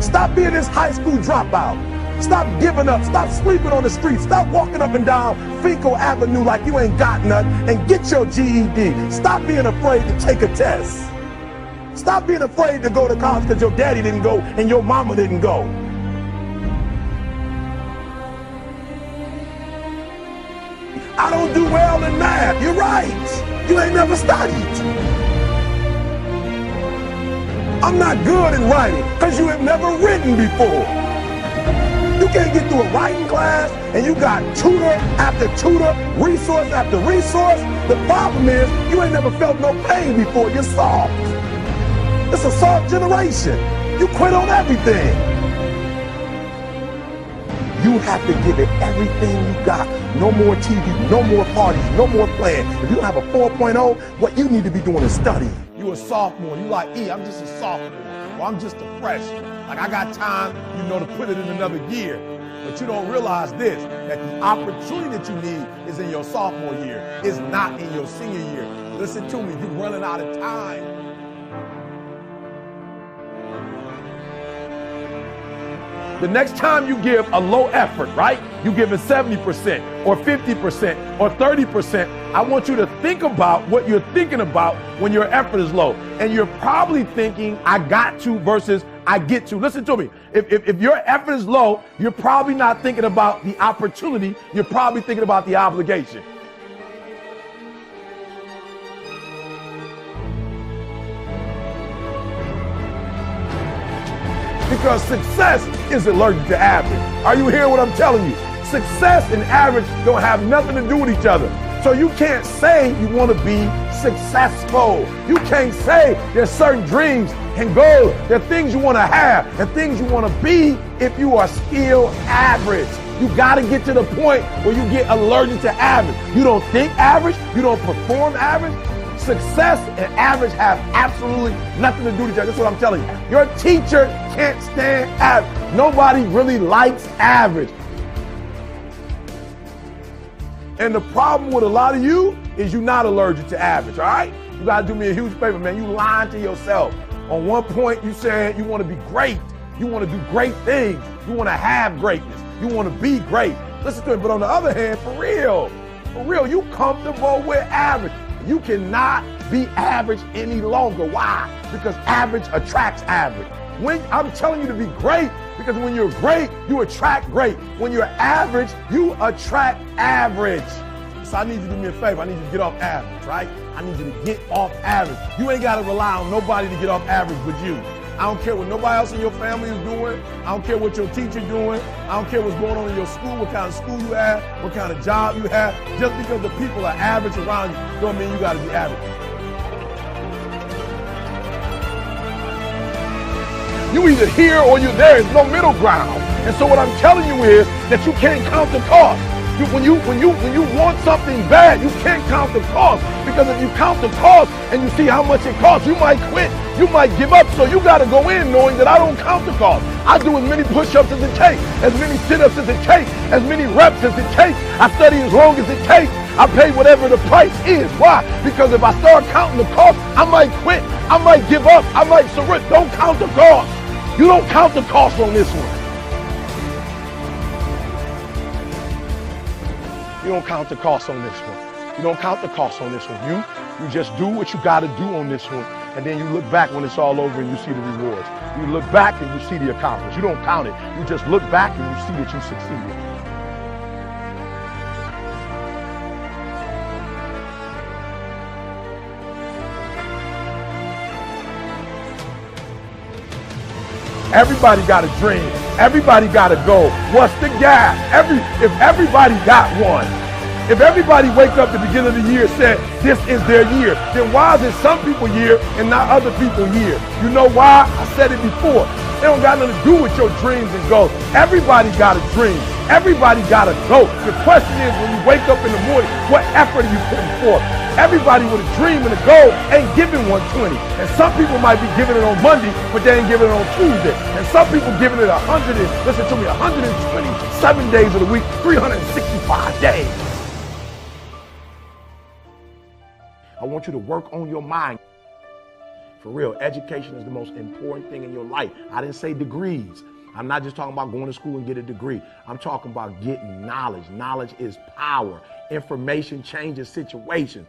Stop being this high school dropout. Stop giving up. Stop sleeping on the street. Stop walking up and down Fecal Avenue like you ain't got nothing, and get your GED. Stop being afraid to take a test. Stop being afraid to go to college because your daddy didn't go and your mama didn't go. I don't do well in math. You're right. You ain't never studied. I'm not good in writing because you have never written before. You can't get through a writing class and you got tutor after tutor, resource after resource. The problem is you ain't never felt no pain before. You're soft. It's a soft generation. You quit on everything. You have to give it everything you got. No more TV, no more parties, no more playing. If you don't have a 4.0, what you need to be doing is study. You a sophomore, you like, I'm just a sophomore, or I'm just a freshman. Like I got time, to put it in another year. But you don't realize this, that the opportunity that you need is in your sophomore year. It's not in your senior year. Listen to me, you're running out of time. The next time you give a low effort, right? You give it 70% or 50% or 30%. I want you to think about what you're thinking about when your effort is low. And you're probably thinking, I got to versus I get to. Listen to me. If your effort is low, you're probably not thinking about the opportunity. You're probably thinking about the obligation. Because success is allergic to average. Are you hearing what I'm telling you? Success and average don't have nothing to do with each other. So you can't say you want to be successful. You can't say there's certain dreams and goals. There are things you want to have and things you want to be if you are still average. You got to get to the point where you get allergic to average. You don't think average. You don't perform average. Success and average have absolutely nothing to do with each other. That's what I'm telling you. Your teacher can't stand average. Nobody really likes average. And the problem with a lot of you is you're not allergic to average, all right? You got to do me a huge favor, man. You lying to yourself. On one point, you said you want to be great. You want to do great things. You want to have greatness. You want to be great. Listen to me. But on the other hand, for real, you comfortable with average. You cannot be average any longer. Why? Because average attracts average. When I'm telling you to be great, because when you're great, you attract great. When you're average, you attract average. So I need you to do me a favor. I need you to get off average, right? I need you to get off average. You ain't got to rely on nobody to get off average but you. I don't care what nobody else in your family is doing. I don't care what your teacher doing. I don't care what's going on in your school, what kind of school you have, what kind of job you have. Just because the people are average around you don't mean you got to be average. You either here or you're there. There's no middle ground. And so what I'm telling you is that you can't count the cost. When you want something bad, you can't count the cost. Because if you count the cost and you see how much it costs, you might quit. You might give up. So you got to go in knowing that I don't count the cost. I do as many push-ups as it takes, as many sit-ups as it takes, as many reps as it takes. I study as long as it takes. I pay whatever the price is. Why? Because if I start counting the cost, I might quit. I might give up. I might surrender. Don't count the cost. You don't count the cost on this one. You don't count the cost on this one. You don't count the cost on this one. You just do what you got to do on this one. And then you look back when it's all over and you see the rewards. You look back and you see the accomplishments. You don't count it. You just look back and you see that you succeeded. Everybody got a dream. Everybody got a goal. What's the gap? If everybody got one, if everybody wake up at the beginning of the year and said this is their year, then why is it some people year and not other people year? You know why? I said it before. It don't got nothing to do with your dreams and goals. Everybody got a dream. Everybody got a goal. The question is, when you wake up in the morning, what effort are you putting forth? Everybody with a dream and a goal ain't giving 120. And some people might be giving it on Monday, but they ain't giving it on Tuesday. And some people giving it 127 days of the week, 365 days. I want you to work on your mind. For real, education is the most important thing in your life. I didn't say degrees. I'm not just talking about going to school and get a degree. I'm talking about getting knowledge. Knowledge is power. Information changes situations.